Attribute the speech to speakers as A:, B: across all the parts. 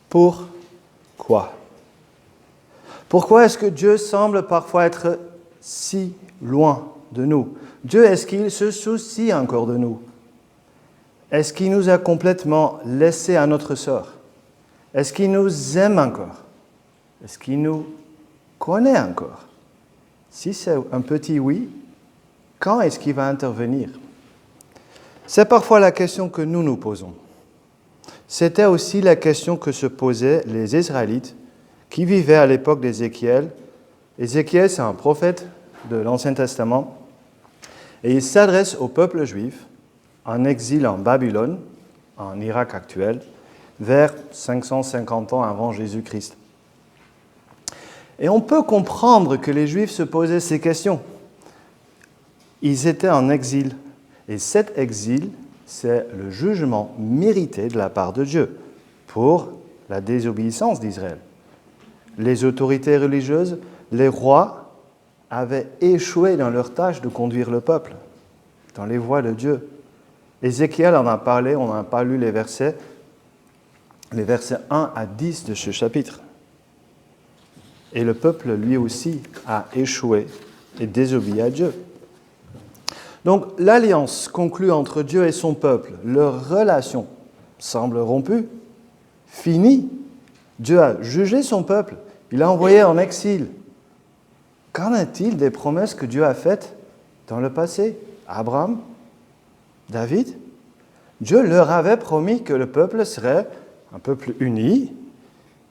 A: Pourquoi? Pourquoi est-ce que Dieu semble parfois être si loin de nous? Dieu, est-ce qu'il se soucie encore de nous? Est-ce qu'il nous a complètement laissés à notre sort? Est-ce qu'il nous aime encore? Est-ce qu'il nous connaît encore? Si c'est un petit oui, quand est-ce qu'il va intervenir? C'est parfois la question que nous nous posons. C'était aussi la question que se posaient les Israélites qui vivaient à l'époque d'Ézéchiel. Ézéchiel, c'est un prophète de l'Ancien Testament, et il s'adresse au peuple juif en exil en Babylone, en Irak actuel, vers 550 ans avant Jésus-Christ. Et on peut comprendre que les Juifs se posaient ces questions. Ils étaient en exil, et cet exil, c'est le jugement mérité de la part de Dieu pour la désobéissance d'Israël. Les autorités religieuses, les rois, avaient échoué dans leur tâche de conduire le peuple dans les voies de Dieu. Ézéchiel en a parlé, on n'a pas lu les versets 1 à 10 de ce chapitre. Et le peuple, lui aussi, a échoué et désobéi à Dieu. Donc, l'alliance conclue entre Dieu et son peuple, leur relation semble rompue, finie. Dieu a jugé son peuple, il l'a envoyé en exil. Qu'en est-il des promesses que Dieu a faites dans le passé? Abraham, David? Dieu leur avait promis que le peuple serait un peuple uni,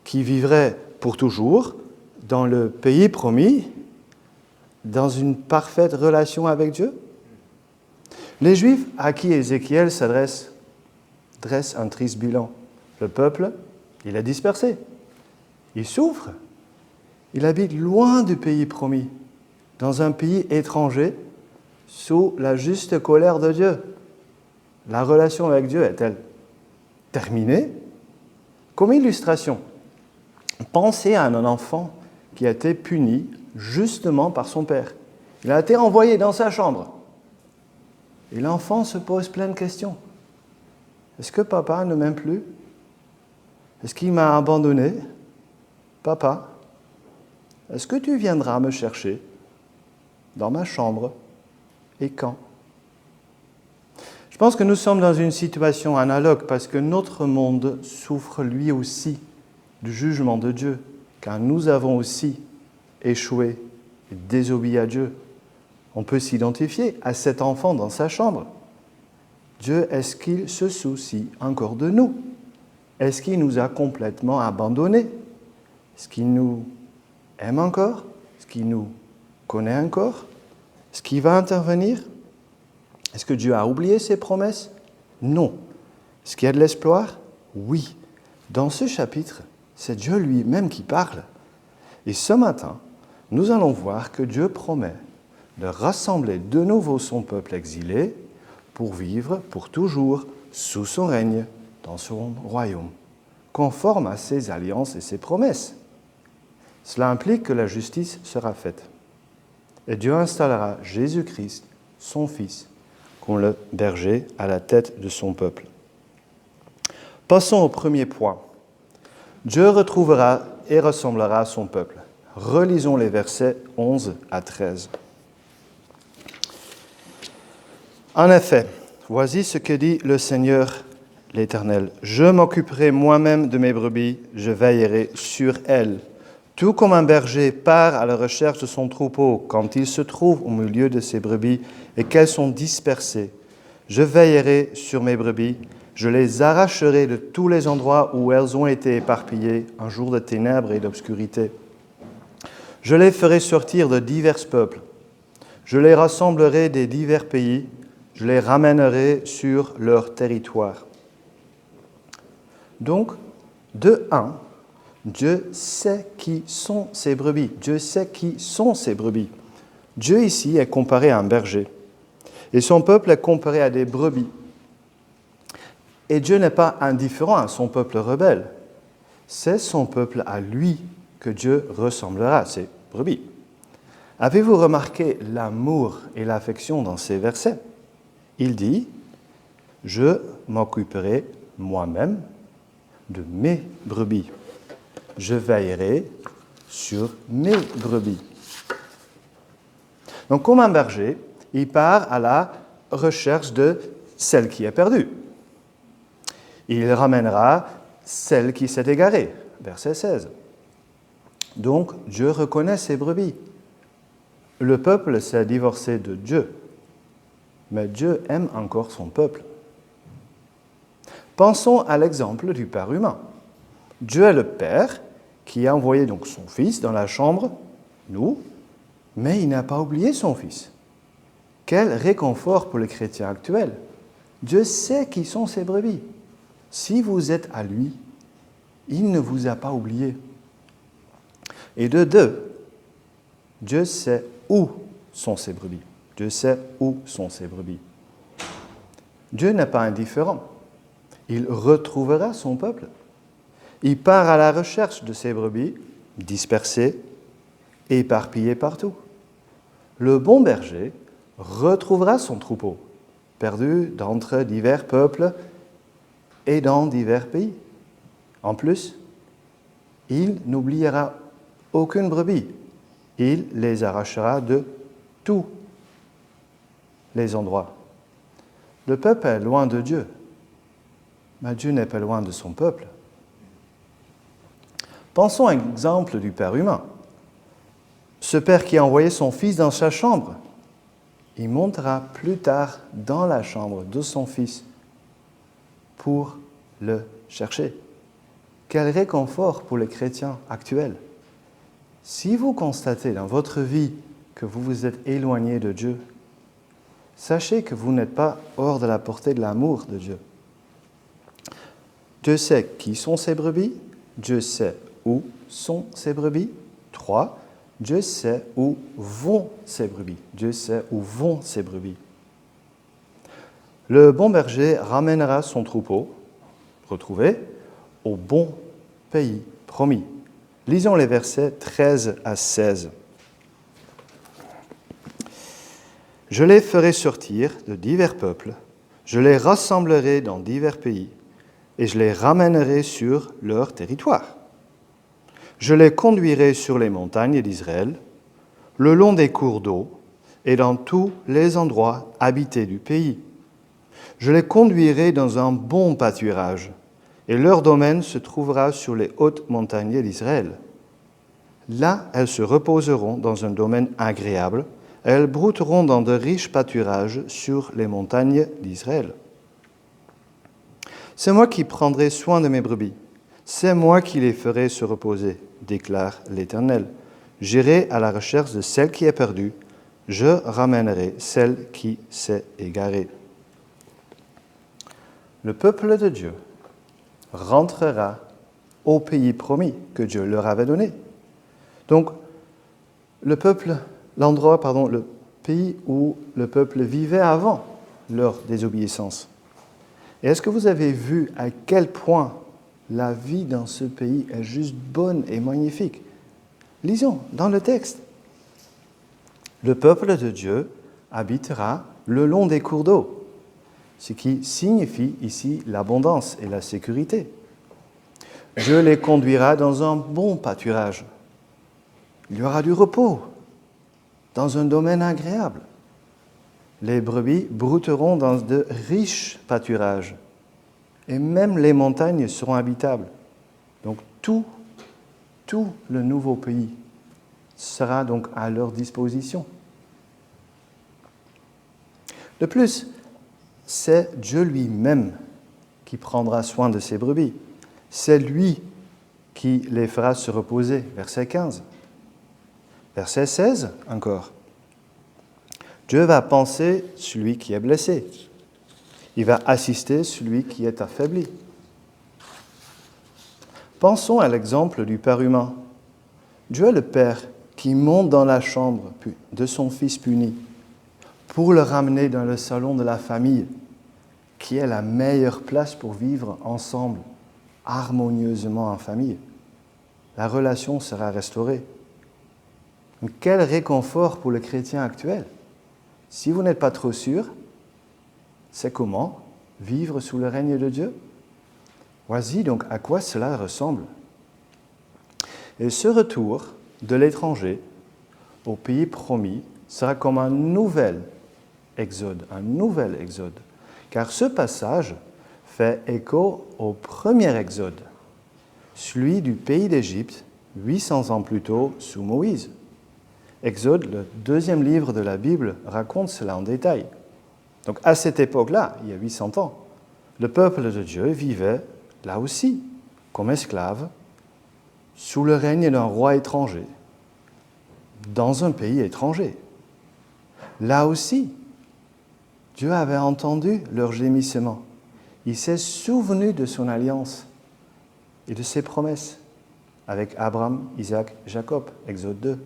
A: qui vivrait pour toujours dans le pays promis, dans une parfaite relation avec Dieu. Les Juifs à qui Ézéchiel s'adresse dressent un triste bilan. Le peuple, il est dispersé. Il souffre. Il habite loin du pays promis, dans un pays étranger, sous la juste colère de Dieu. La relation avec Dieu est-elle terminée? Comme illustration, pensez à un enfant qui a été puni justement par son père. Il a été envoyé dans sa chambre. Et l'enfant se pose plein de questions. Est-ce que papa ne m'aime plus? Est-ce qu'il m'a abandonné? Papa, est-ce que tu viendras me chercher dans ma chambre? Et quand? Je pense que nous sommes dans une situation analogue parce que notre monde souffre lui aussi du jugement de Dieu, car nous avons aussi échoué et désobéi à Dieu. On peut s'identifier à cet enfant dans sa chambre. Dieu, est-ce qu'il se soucie encore de nous? Est-ce qu'il nous a complètement abandonnés? Est-ce qu'il nous aime encore? Est-ce qu'il nous connaît encore? Est-ce qu'il va intervenir? Est-ce que Dieu a oublié ses promesses? Non. Est-ce qu'il y a de l'espoir? Oui. Dans ce chapitre, c'est Dieu lui-même qui parle. Et ce matin, nous allons voir que Dieu promet de rassembler de nouveau son peuple exilé pour vivre pour toujours sous son règne dans son royaume, conforme à ses alliances et ses promesses. Cela implique que la justice sera faite. Et Dieu installera Jésus-Christ, son Fils, comme le berger à la tête de son peuple. Passons au premier point. Dieu retrouvera et ressemblera à son peuple. Relisons les versets 11 à 13. En effet, voici ce que dit le Seigneur l'Éternel. Je m'occuperai moi-même de mes brebis, je veillerai sur elles. Tout comme un berger part à la recherche de son troupeau quand il se trouve au milieu de ses brebis et qu'elles sont dispersées, je veillerai sur mes brebis, je les arracherai de tous les endroits où elles ont été éparpillées un jour de ténèbres et d'obscurité. Je les ferai sortir de divers peuples, je les rassemblerai des divers pays, je les ramènerai sur leur territoire. Donc, de 1, Dieu sait qui sont ses brebis. Dieu sait qui sont ses brebis. Dieu ici est comparé à un berger. Et son peuple est comparé à des brebis. Et Dieu n'est pas indifférent à son peuple rebelle. C'est son peuple à lui que Dieu ressemblera, ses brebis. Avez-vous remarqué l'amour et l'affection dans ces versets? Il dit « Je m'occuperai moi-même de mes brebis. Je veillerai sur mes brebis. Donc, comme un berger, il part à la recherche de celle qui est perdue. Il ramènera celle qui s'est égarée. Verset 16. Donc, Dieu reconnaît ses brebis. Le peuple s'est divorcé de Dieu, mais Dieu aime encore son peuple. Pensons à l'exemple du Père humain. Dieu est le Père qui a envoyé donc son Fils dans la chambre, nous, mais il n'a pas oublié son Fils. Quel réconfort pour les chrétiens actuels. Dieu sait qui sont ses brebis. Si vous êtes à lui, il ne vous a pas oublié. Et de deux, Dieu sait où sont ses brebis. Dieu sait où sont ses brebis. Dieu n'est pas indifférent. Il retrouvera son peuple. Il part à la recherche de ses brebis, dispersées, éparpillées partout. Le bon berger retrouvera son troupeau, perdu d'entre divers peuples et dans divers pays. En plus, il n'oubliera aucune brebis. Il les arrachera de tous les endroits. Le peuple est loin de Dieu, mais Dieu n'est pas loin de son peuple. Pensons à l'exemple du Père humain. Ce Père qui a envoyé son Fils dans sa chambre, il montera plus tard dans la chambre de son Fils pour le chercher. Quel réconfort pour les chrétiens actuels. Si vous constatez dans votre vie que vous vous êtes éloigné de Dieu, sachez que vous n'êtes pas hors de la portée de l'amour de Dieu. Dieu sait qui sont ses brebis, Dieu sait où sont ses brebis. 3. Dieu sait où vont ses brebis. Dieu sait où vont ses brebis. Le bon berger ramènera son troupeau, retrouvé, au bon pays promis. Lisons les versets 13 à 16. Je les ferai sortir de divers peuples, je les rassemblerai dans divers pays, et je les ramènerai sur leur territoire. Je les conduirai sur les montagnes d'Israël, le long des cours d'eau, et dans tous les endroits habités du pays. Je les conduirai dans un bon pâturage, et leur domaine se trouvera sur les hautes montagnes d'Israël. Là, elles se reposeront dans un domaine agréable, et elles brouteront dans de riches pâturages sur les montagnes d'Israël. C'est moi qui prendrai soin de mes brebis, c'est moi qui les ferai se reposer, déclare l'Éternel. J'irai à la recherche de celle qui est perdue, je ramènerai celle qui s'est égarée. Le peuple de Dieu rentrera au pays promis que Dieu leur avait donné. Donc, le pays où le peuple vivait avant leur désobéissance. Et est-ce que vous avez vu à quel point la vie dans ce pays est juste bonne et magnifique? Lisons dans le texte. Le peuple de Dieu habitera le long des cours d'eau, ce qui signifie ici l'abondance et la sécurité. Dieu les conduira dans un bon pâturage. Il y aura du repos, dans un domaine agréable. Les brebis brouteront dans de riches pâturages, et même les montagnes seront habitables. Donc tout le nouveau pays sera donc à leur disposition. De plus, c'est Dieu lui-même qui prendra soin de ses brebis. C'est lui qui les fera se reposer. Verset 15. Verset 16 encore. Dieu va panser celui qui est blessé. Il va assister celui qui est affaibli. Pensons à l'exemple du Père humain. Dieu est le Père qui monte dans la chambre de son Fils puni pour le ramener dans le salon de la famille, qui est la meilleure place pour vivre ensemble, harmonieusement en famille. La relation sera restaurée. Quel réconfort pour le chrétien actuel. Si vous n'êtes pas trop sûr, c'est comment vivre sous le règne de Dieu? Voici donc à quoi cela ressemble. Et ce retour de l'étranger au pays promis sera comme un nouvel exode, car ce passage fait écho au premier exode, celui du pays d'Égypte, 800 ans plus tôt, sous Moïse. Exode, le deuxième livre de la Bible, raconte cela en détail. Donc à cette époque-là, il y a 800 ans, le peuple de Dieu vivait là aussi, comme esclave, sous le règne d'un roi étranger, dans un pays étranger. Là aussi, Dieu avait entendu leurs gémissements. Il s'est souvenu de son alliance et de ses promesses avec Abraham, Isaac, Jacob, Exode 2.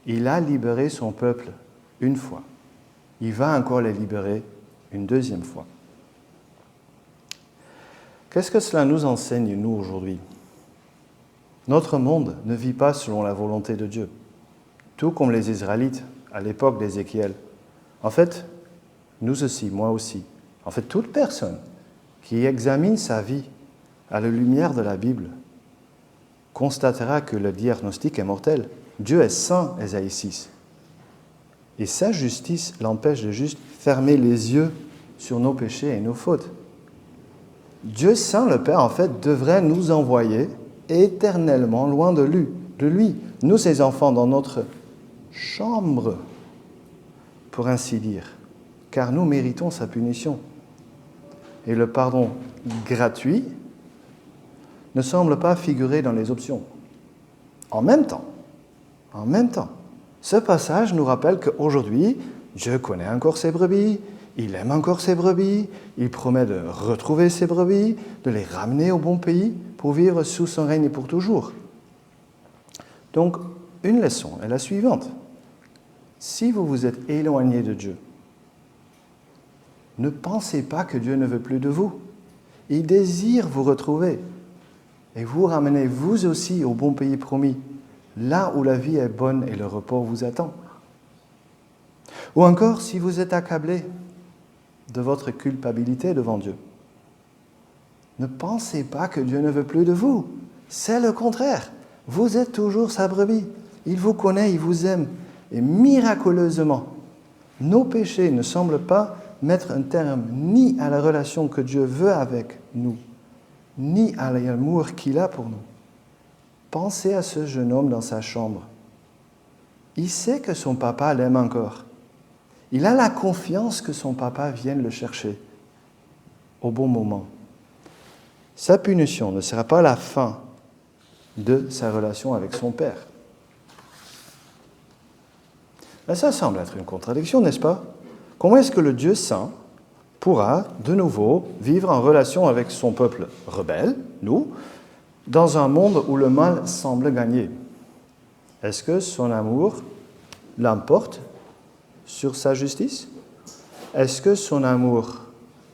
A: Il a libéré son peuple une fois. Il va encore les libérer une deuxième fois. Qu'est-ce que cela nous enseigne, nous, aujourd'hui ? Notre monde ne vit pas selon la volonté de Dieu, tout comme les Israélites à l'époque d'Ézéchiel. En fait, nous aussi, moi aussi, en fait, toute personne qui examine sa vie à la lumière de la Bible constatera que le diagnostic est mortel. Dieu est saint, Ésaïe 6. Et sa justice l'empêche de juste fermer les yeux sur nos péchés et nos fautes. Dieu saint, le Père, en fait, devrait nous envoyer éternellement loin de lui, nous ses enfants, dans notre chambre, pour ainsi dire, car nous méritons sa punition. Et le pardon gratuit ne semble pas figurer dans les options. En même temps, ce passage nous rappelle qu'aujourd'hui, Dieu connaît encore ses brebis, il aime encore ses brebis, il promet de retrouver ses brebis, de les ramener au bon pays pour vivre sous son règne pour toujours. Donc, une leçon est la suivante. Si vous vous êtes éloigné de Dieu, ne pensez pas que Dieu ne veut plus de vous. Il désire vous retrouver et vous ramener vous aussi au bon pays promis, là où la vie est bonne et le repos vous attend. Ou encore, si vous êtes accablé de votre culpabilité devant Dieu, ne pensez pas que Dieu ne veut plus de vous. C'est le contraire. Vous êtes toujours sa brebis. Il vous connaît, il vous aime. Et miraculeusement, nos péchés ne semblent pas mettre un terme ni à la relation que Dieu veut avec nous, ni à l'amour qu'il a pour nous. Pensez à ce jeune homme dans sa chambre. Il sait que son papa l'aime encore. Il a la confiance que son papa vienne le chercher au bon moment. Sa punition ne sera pas la fin de sa relation avec son père. Là, ça semble être une contradiction, n'est-ce pas ? Comment est-ce que le Dieu saint pourra de nouveau vivre en relation avec son peuple rebelle, nous, dans un monde où le mal semble gagner ? Est-ce que son amour l'emporte sur sa justice ? Est-ce que son amour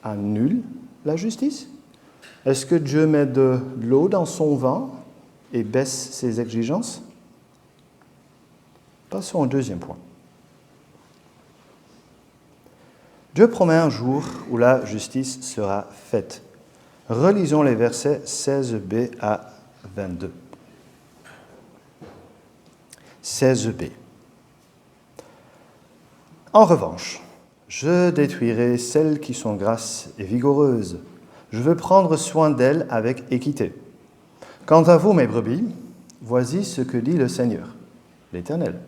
A: annule la justice ? Est-ce que Dieu met de l'eau dans son vin et baisse ses exigences ? Passons au deuxième point. Dieu promet un jour où la justice sera faite. Relisons les versets 16b à 22. 16b. En revanche, je détruirai celles qui sont grasses et vigoureuses. Je veux prendre soin d'elles avec équité. Quant à vous, mes brebis, voici ce que dit le Seigneur, l'Éternel.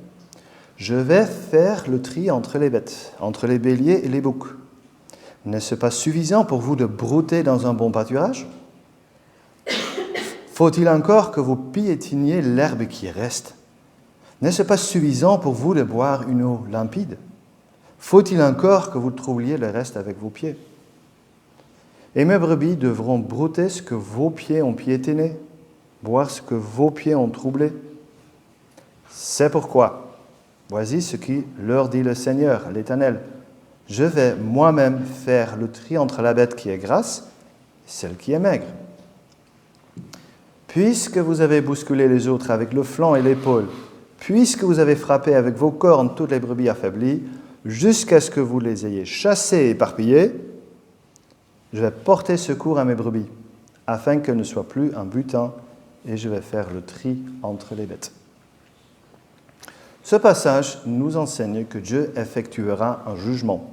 A: Je vais faire le tri entre les bêtes, entre les béliers et les boucs. N'est-ce pas suffisant pour vous de brouter dans un bon pâturage ? Faut-il encore que vous piétiniez l'herbe qui reste ? N'est-ce pas suffisant pour vous de boire une eau limpide ? Faut-il encore que vous troubliez le reste avec vos pieds ? Et mes brebis devront brouter ce que vos pieds ont piétiné, boire ce que vos pieds ont troublé. C'est pourquoi, voici ce qui leur dit le Seigneur, l'Éternel. Je vais moi-même faire le tri entre la bête qui est grasse et celle qui est maigre. Puisque vous avez bousculé les autres avec le flanc et l'épaule, puisque vous avez frappé avec vos cornes toutes les brebis affaiblies, jusqu'à ce que vous les ayez chassées et éparpillées, je vais porter secours à mes brebis, afin qu'elle ne soit plus un butin, et je vais faire le tri entre les bêtes. Ce passage nous enseigne que Dieu effectuera un jugement.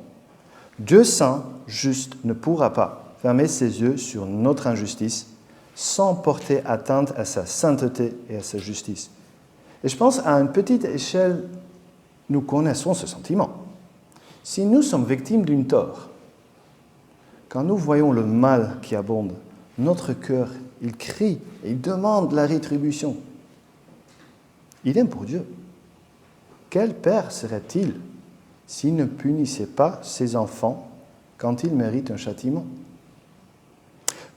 A: Dieu saint, juste, ne pourra pas fermer ses yeux sur notre injustice sans porter atteinte à sa sainteté et à sa justice. Et je pense à une petite échelle, nous connaissons ce sentiment. Si nous sommes victimes d'une tort, quand nous voyons le mal qui abonde, notre cœur, il crie et il demande la rétribution. Idem pour Dieu. Quel père serait-il s'il ne punissait pas ses enfants quand ils méritent un châtiment?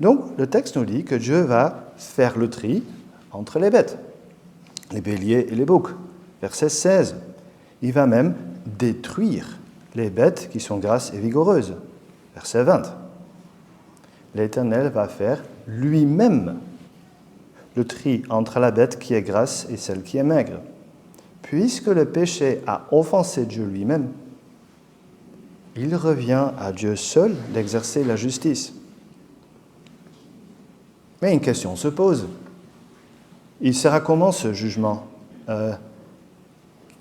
A: Donc, le texte nous dit que Dieu va faire le tri entre les bêtes, les béliers et les boucs. Verset 16. Il va même détruire les bêtes qui sont grasses et vigoureuses. Verset 20. L'Éternel va faire lui-même le tri entre la bête qui est grasse et celle qui est maigre. Puisque le péché a offensé Dieu lui-même, il revient à Dieu seul d'exercer la justice. Mais une question se pose. Il sera comment ce jugement?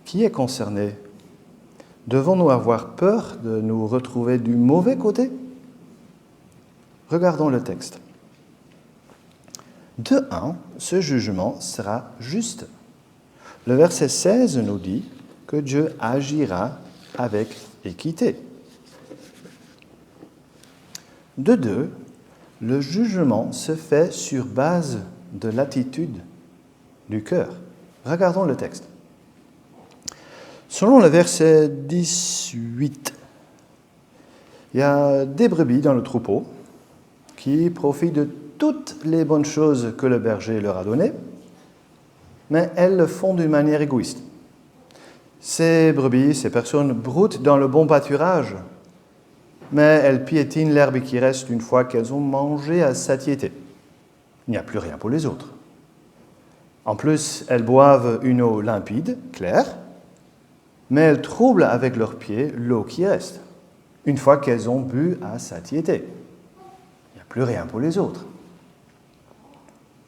A: Qui est concerné? Devons-nous avoir peur de nous retrouver du mauvais côté? Regardons le texte. De 1, ce jugement sera juste. Le verset 16 nous dit que Dieu agira avec équité. De 2, le jugement se fait sur base de l'attitude du cœur. Regardons le texte. Selon le verset 18, il y a des brebis dans le troupeau qui profitent de toutes les bonnes choses que le berger leur a données, mais elles le font d'une manière égoïste. Ces brebis, ces personnes broutent dans le bon pâturage, mais elles piétinent l'herbe qui reste une fois qu'elles ont mangé à satiété. Il n'y a plus rien pour les autres. En plus, elles boivent une eau limpide, claire, mais elles troublent avec leurs pieds l'eau qui reste, une fois qu'elles ont bu à satiété. Il n'y a plus rien pour les autres.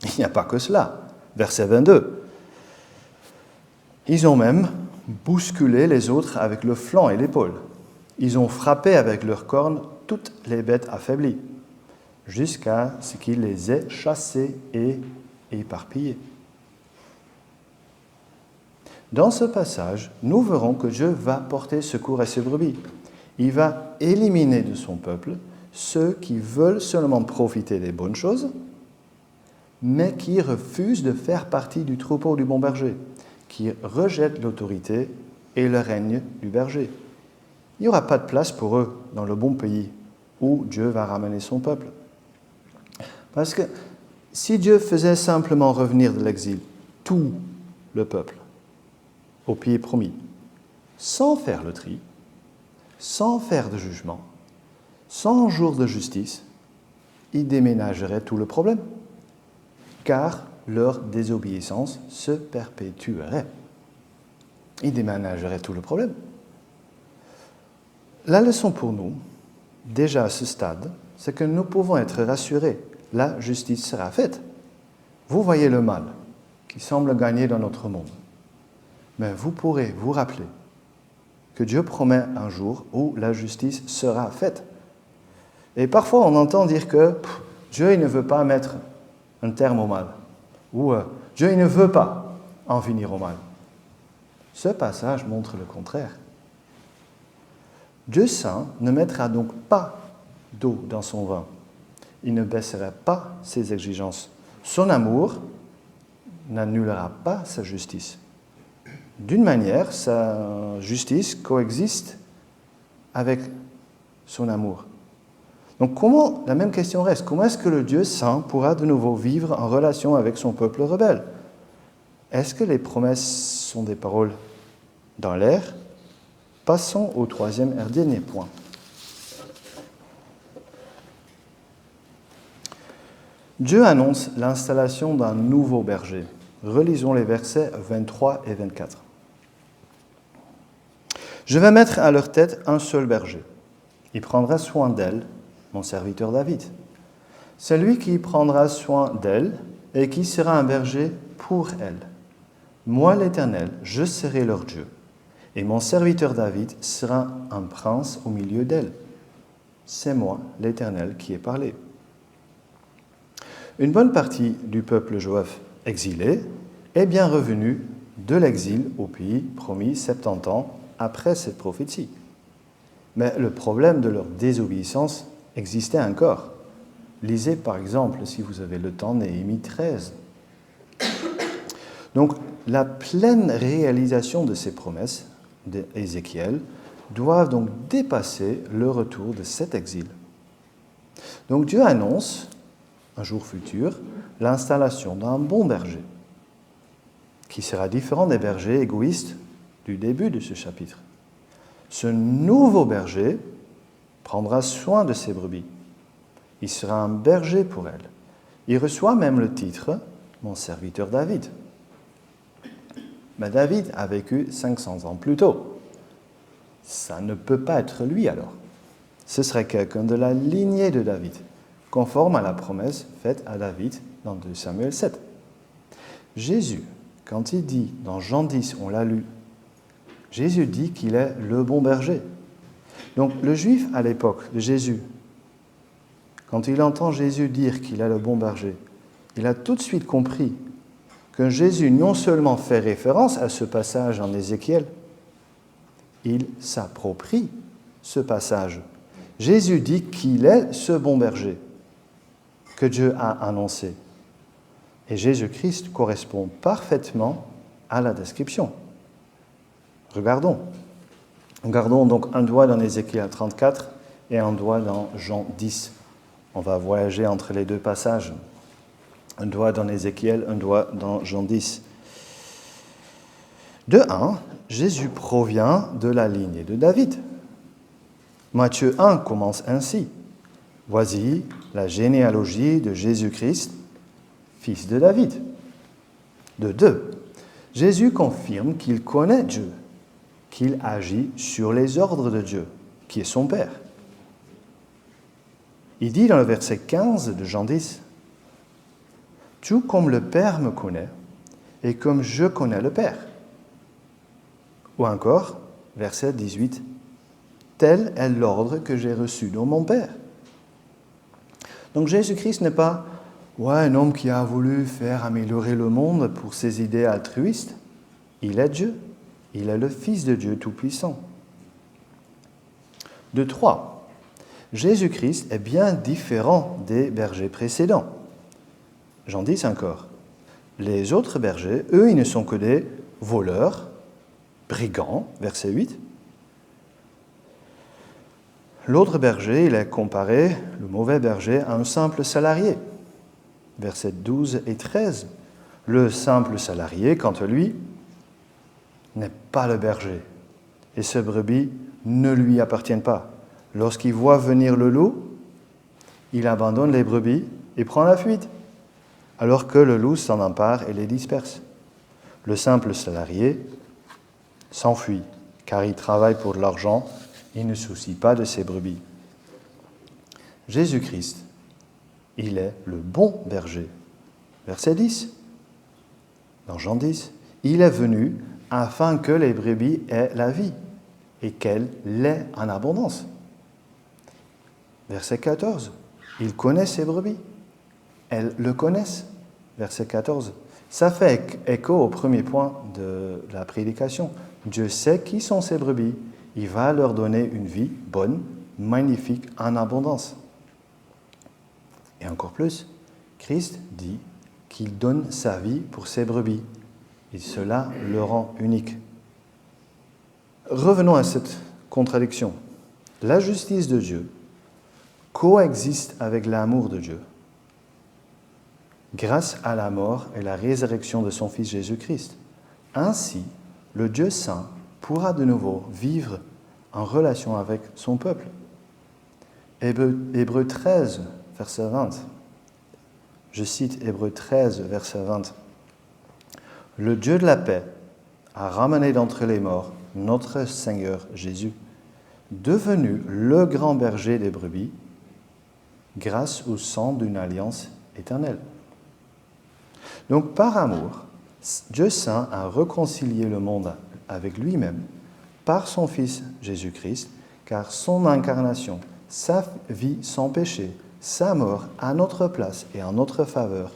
A: Il n'y a pas que cela. Verset 22. Ils ont même bousculé les autres avec le flanc et l'épaule. Ils ont frappé avec leurs cornes toutes les bêtes affaiblies, jusqu'à ce qu'ils les aient chassées et éparpillées. Dans ce passage, nous verrons que Dieu va porter secours à ses brebis. Il va éliminer de son peuple ceux qui veulent seulement profiter des bonnes choses, mais qui refusent de faire partie du troupeau du bon berger, qui rejettent l'autorité et le règne du berger. Il n'y aura pas de place pour eux dans le bon pays où Dieu va ramener son peuple. Parce que si Dieu faisait simplement revenir de l'exil tout le peuple au pays promis, sans faire le tri, sans faire de jugement, sans jour de justice, il déménagerait tout le problème, car leur désobéissance se perpétuerait. Il déménagerait tout le problème. La leçon pour nous, déjà à ce stade, c'est que nous pouvons être rassurés. La justice sera faite. Vous voyez le mal qui semble gagner dans notre monde. Mais vous pourrez vous rappeler que Dieu promet un jour où la justice sera faite. Et parfois, on entend dire que Dieu il ne veut pas mettre un terme au mal, ou Dieu il ne veut pas en finir au mal. Ce passage montre le contraire. Dieu saint ne mettra donc pas d'eau dans son vin. Il ne baissera pas ses exigences. Son amour n'annulera pas sa justice. D'une manière, sa justice coexiste avec son amour. Donc la même question reste, comment est-ce que le Dieu saint pourra de nouveau vivre en relation avec son peuple rebelle? Est-ce que les promesses sont des paroles dans l'air? Passons au troisième et dernier point. Dieu annonce l'installation d'un nouveau berger. Relisons les versets 23 et 24. Je vais mettre à leur tête un seul berger. Il prendra soin d'elle, mon serviteur David. celui qui prendra soin d'elles et qui sera un berger pour elles. Moi, l'Éternel, je serai leur Dieu, et mon serviteur David sera un prince au milieu d'elles. C'est moi, l'Éternel, qui ai parlé. Une bonne partie du peuple juif exilé est bien revenu de l'exil au pays promis 70 ans après cette prophétie. Mais le problème de leur désobéissance existait encore. Lisez par exemple, si vous avez le temps, Néhémie 13. Donc, la pleine réalisation de ces promesses d'Ézéchiel doit donc dépasser le retour de cet exil. Donc Dieu annonce, un jour futur, l'installation d'un bon berger, qui sera différent des bergers égoïstes du début de ce chapitre. Ce nouveau berger prendra soin de ses brebis. Il sera un berger pour elles. Il reçoit même le titre « Mon serviteur David ». Mais David a vécu 500 ans plus tôt. Ça ne peut pas être lui alors. Ce serait quelqu'un de la lignée de David, conforme à la promesse faite à David dans 2 Samuel 7. Jésus, quand il dit dans Jean 10, on l'a lu, Jésus dit qu'il est le bon berger. Donc le juif à l'époque de Jésus, quand il entend Jésus dire qu'il est le bon berger, il a tout de suite compris que Jésus non seulement fait référence à ce passage en Ézéchiel, il s'approprie ce passage. Jésus dit qu'il est ce bon berger que Dieu a annoncé. Et Jésus-Christ correspond parfaitement à la description. Regardons. Gardons donc un doigt dans Ézéchiel 34 et un doigt dans Jean 10. On va voyager entre les deux passages. Un doigt dans Ézéchiel, un doigt dans Jean 10. De 1, Jésus provient de la lignée de David. Matthieu 1 commence ainsi. Voici la généalogie de Jésus-Christ, fils de David. De 2, Jésus confirme qu'il connaît Dieu, qu'il agit sur les ordres de Dieu, qui est son Père. Il dit dans le verset 15 de Jean 10, « Tout comme le Père me connaît, et comme je connais le Père. » Ou encore, verset 18, « Tel est l'ordre que j'ai reçu de mon Père. » Donc Jésus-Christ n'est pas un homme qui a voulu faire améliorer le monde pour ses idées altruistes. Il est Dieu. Il est le Fils de Dieu Tout-Puissant. De 3, Jésus-Christ est bien différent des bergers précédents. J'en dis encore. Les autres bergers, eux, ils ne sont que des voleurs, brigands, verset 8. L'autre berger, il est comparé, le mauvais berger, à un simple salarié. Versets 12 et 13. Le simple salarié, quant à lui, n'est pas le berger. Et ces brebis ne lui appartiennent pas. Lorsqu'il voit venir le loup, il abandonne les brebis et prend la fuite, alors que le loup s'en empare et les disperse. Le simple salarié s'enfuit, car il travaille pour de l'argent. Il ne soucie pas de ses brebis. Jésus-Christ, il est le bon berger. Verset 10, dans Jean 10, il est venu afin que les brebis aient la vie et qu'elle l'ait en abondance. Verset 14, il connaît ses brebis. Elles le connaissent. Verset 14. Ça fait écho au premier point de la prédication. Dieu sait qui sont ses brebis. Il va leur donner une vie bonne, magnifique, en abondance. Et encore plus, Christ dit qu'il donne sa vie pour ses brebis. Et cela le rend unique. Revenons à cette contradiction. La justice de Dieu coexiste avec l'amour de Dieu, grâce à la mort et la résurrection de son Fils Jésus-Christ. Ainsi, le Dieu saint pourra de nouveau vivre en relation avec son peuple. Hébreux 13, verset 20. Je cite Hébreux 13, verset 20. « Le Dieu de la paix a ramené d'entre les morts notre Seigneur Jésus, devenu le grand berger des brebis, grâce au sang d'une alliance éternelle. Donc par amour, Dieu Saint a réconcilié le monde avec lui-même par son Fils Jésus-Christ, car son incarnation, sa vie sans péché, sa mort à notre place et en notre faveur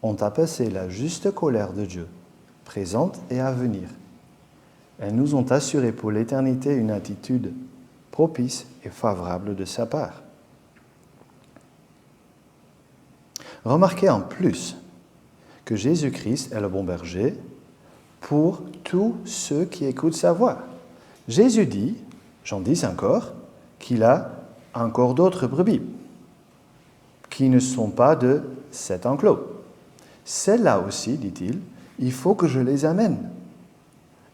A: ont apaisé la juste colère de Dieu, présente et à venir. Elles nous ont assuré pour l'éternité une attitude propice et favorable de sa part. Remarquez en plus que Jésus-Christ est le bon berger pour tous ceux qui écoutent sa voix. Jésus dit, Jean 10 encore, qu'il a encore d'autres brebis qui ne sont pas de cet enclos. Celles-là aussi, dit-il, il faut que je les amène.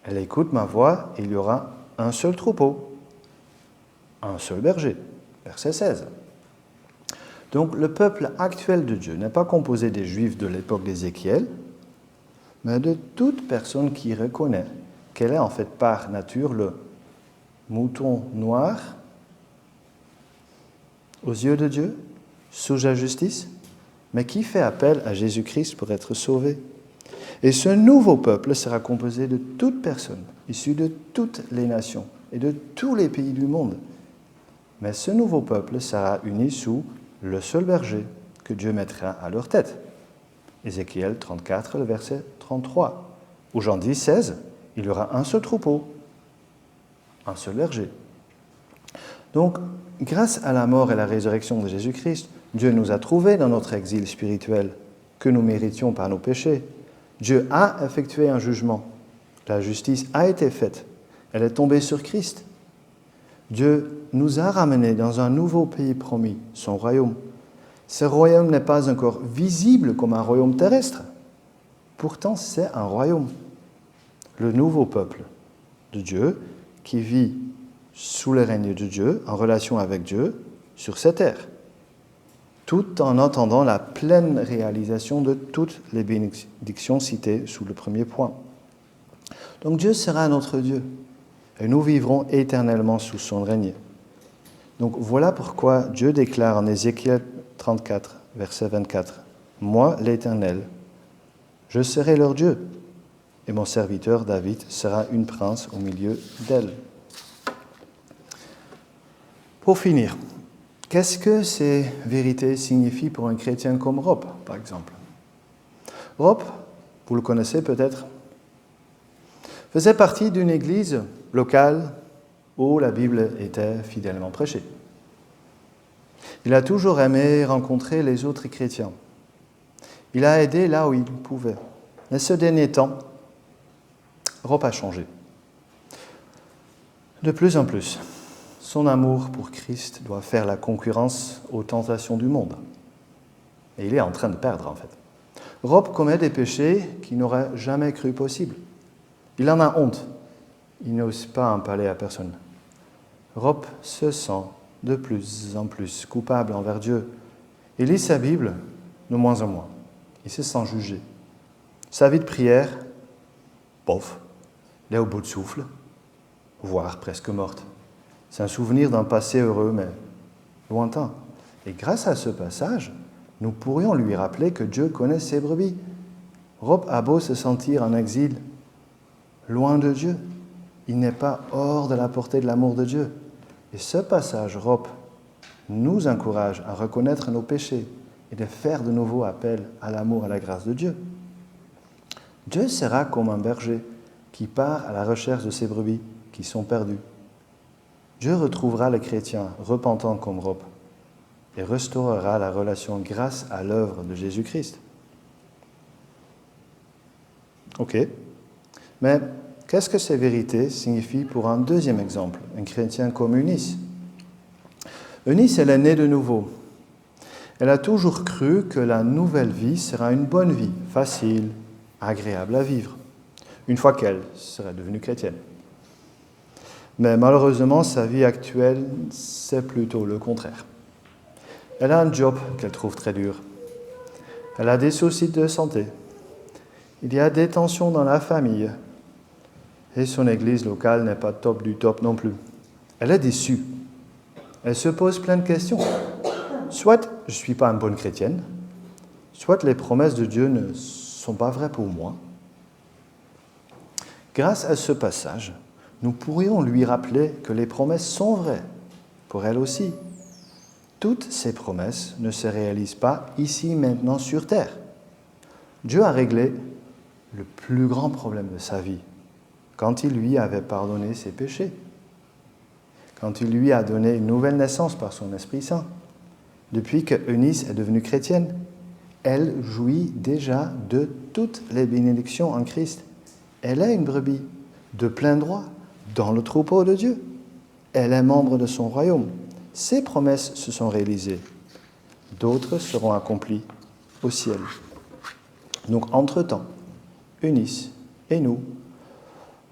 A: Elles écoutent ma voix et il y aura un seul troupeau, un seul berger. Verset 16. Donc le peuple actuel de Dieu n'est pas composé des Juifs de l'époque d'Ézéchiel, mais de toute personne qui reconnaît qu'elle est en fait par nature le mouton noir aux yeux de Dieu, sous sa justice, mais qui fait appel à Jésus-Christ pour être sauvé. Et ce nouveau peuple sera composé de toute personne, issue de toutes les nations et de tous les pays du monde. Mais ce nouveau peuple sera uni sous le seul berger que Dieu mettra à leur tête. Ézéchiel 34, le verset 33. Ou Jean 10, 16, il y aura un seul troupeau, un seul berger. Donc, grâce à la mort et la résurrection de Jésus-Christ, Dieu nous a trouvés dans notre exil spirituel que nous méritions par nos péchés. Dieu a effectué un jugement. La justice a été faite. Elle est tombée sur Christ. Dieu nous a ramenés dans un nouveau pays promis, son royaume. Ce royaume n'est pas encore visible comme un royaume terrestre. Pourtant, c'est un royaume. Le nouveau peuple de Dieu qui vit sous le règne de Dieu, en relation avec Dieu, sur cette terre, tout en attendant la pleine réalisation de toutes les bénédictions citées sous le premier point. Donc Dieu sera notre Dieu, et nous vivrons éternellement sous son règne. Donc voilà pourquoi Dieu déclare en Ézéchiel 34, verset 24, « Moi, l'Éternel, je serai leur Dieu, et mon serviteur David sera une prince au milieu d'elle. » Pour finir, qu'est-ce que ces vérités signifient pour un chrétien comme Rob, par exemple? Rob, vous le connaissez peut-être, faisait partie d'une église locale où la Bible était fidèlement prêchée. Il a toujours aimé rencontrer les autres chrétiens. Il a aidé là où il pouvait. Mais ce dernier temps, Rob a changé. De plus en plus, son amour pour Christ doit faire la concurrence aux tentations du monde. Et il est en train de perdre, en fait. Rob commet des péchés qu'il n'aurait jamais cru possible. Il en a honte. Il n'ose pas en parler à personne. Rob se sent de plus en plus coupable envers Dieu. Il lit sa Bible de moins en moins. Il se sent jugé. Sa vie de prière, bof, elle est au bout de souffle, voire presque morte. C'est un souvenir d'un passé heureux, mais lointain. Et grâce à ce passage, nous pourrions lui rappeler que Dieu connaît ses brebis. Rob a beau se sentir en exil, loin de Dieu, il n'est pas hors de la portée de l'amour de Dieu. Et ce passage, Rob, nous encourage à reconnaître nos péchés et de faire de nouveau appel à l'amour et à la grâce de Dieu. Dieu sera comme un berger qui part à la recherche de ses brebis qui sont perdues. Dieu retrouvera les chrétiens repentants comme Rob et restaurera la relation grâce à l'œuvre de Jésus-Christ. Ok, mais qu'est-ce que ces vérités signifient pour un deuxième exemple, un chrétien comme Eunice? Eunice, elle est née de nouveau. Elle a toujours cru que la nouvelle vie sera une bonne vie, facile, agréable à vivre, une fois qu'elle serait devenue chrétienne. Mais malheureusement, sa vie actuelle, c'est plutôt le contraire. Elle a un job qu'elle trouve très dur. Elle a des soucis de santé. Il y a des tensions dans la famille. Et son église locale n'est pas top du top non plus. Elle est déçue. Elle se pose plein de questions. soit je ne suis pas une bonne chrétienne, soit les promesses de Dieu ne sont pas vraies pour moi. Grâce à ce passage, nous pourrions lui rappeler que les promesses sont vraies, pour elle aussi. Toutes ces promesses ne se réalisent pas ici, maintenant, sur terre. Dieu a réglé le plus grand problème de sa vie quand il lui avait pardonné ses péchés, quand il lui a donné une nouvelle naissance par son Esprit Saint. Depuis que Eunice est devenue chrétienne, elle jouit déjà de toutes les bénédictions en Christ. Elle est une brebis de plein droit dans le troupeau de Dieu. Elle est membre de son royaume. Ses promesses se sont réalisées. D'autres seront accomplies au ciel. Donc, entre-temps, Eunice et nous,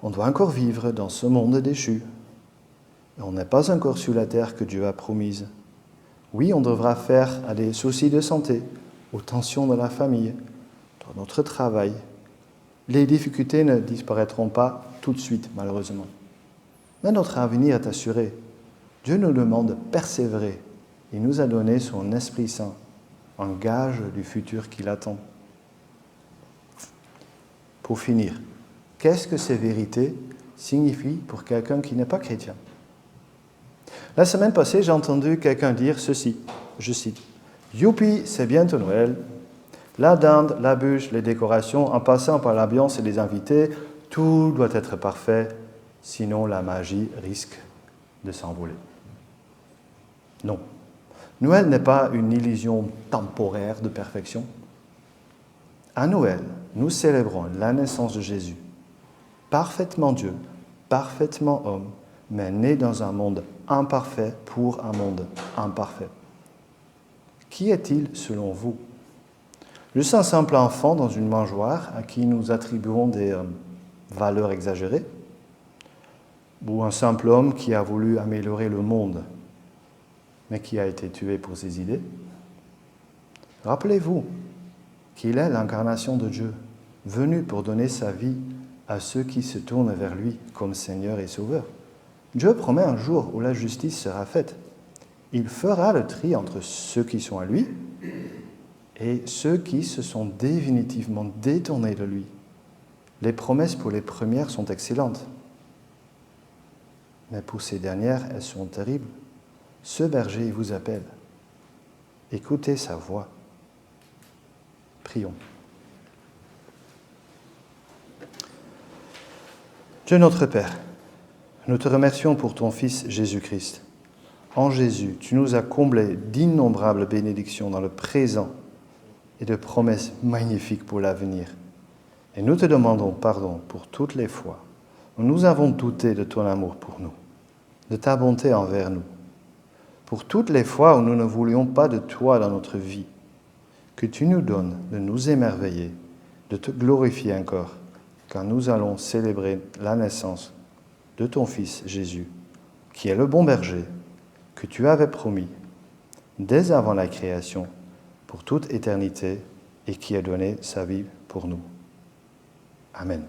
A: on doit encore vivre dans ce monde déchu. Et on n'est pas encore sur la terre que Dieu a promise. Oui, on devra faire à des soucis de santé, aux tensions de la famille, dans notre travail. Les difficultés ne disparaîtront pas tout de suite, malheureusement. Mais notre avenir est assuré. Dieu nous demande de persévérer. Il nous a donné son Esprit Saint, un gage du futur qui l'attend. Pour finir, qu'est-ce que ces vérités signifient pour quelqu'un qui n'est pas chrétien? La semaine passée, j'ai entendu quelqu'un dire ceci, je cite, « Youpi, c'est bientôt Noël. La dinde, la bûche, les décorations, en passant par l'ambiance et les invités, tout doit être parfait, sinon la magie risque de s'envoler. » Non, Noël n'est pas une illusion temporaire de perfection. À Noël, nous célébrons la naissance de Jésus, parfaitement Dieu, parfaitement homme, mais né dans un monde imparfait pour un monde imparfait. Qui est-il selon vous? Juste un simple enfant dans une mangeoire à qui nous attribuons des valeurs exagérées? Ou un simple homme qui a voulu améliorer le monde, mais qui a été tué pour ses idées? Rappelez-vous qu'il est l'incarnation de Dieu, venu pour donner sa vie à ceux qui se tournent vers lui comme Seigneur et Sauveur. Dieu promet un jour où la justice sera faite. Il fera le tri entre ceux qui sont à lui et ceux qui se sont définitivement détournés de lui. Les promesses pour les premières sont excellentes, mais pour ces dernières, elles sont terribles. Ce berger vous appelle. Écoutez sa voix. Prions. Dieu notre Père, nous te remercions pour ton Fils Jésus-Christ. En Jésus, tu nous as comblés d'innombrables bénédictions dans le présent et de promesses magnifiques pour l'avenir. Et nous te demandons pardon pour toutes les fois où nous avons douté de ton amour pour nous, de ta bonté envers nous, pour toutes les fois où nous ne voulions pas de toi dans notre vie, que tu nous donnes de nous émerveiller, de te glorifier encore, quand nous allons célébrer la naissance de ton Fils Jésus, qui est le bon berger que tu avais promis dès avant la création pour toute éternité et qui a donné sa vie pour nous. Amen.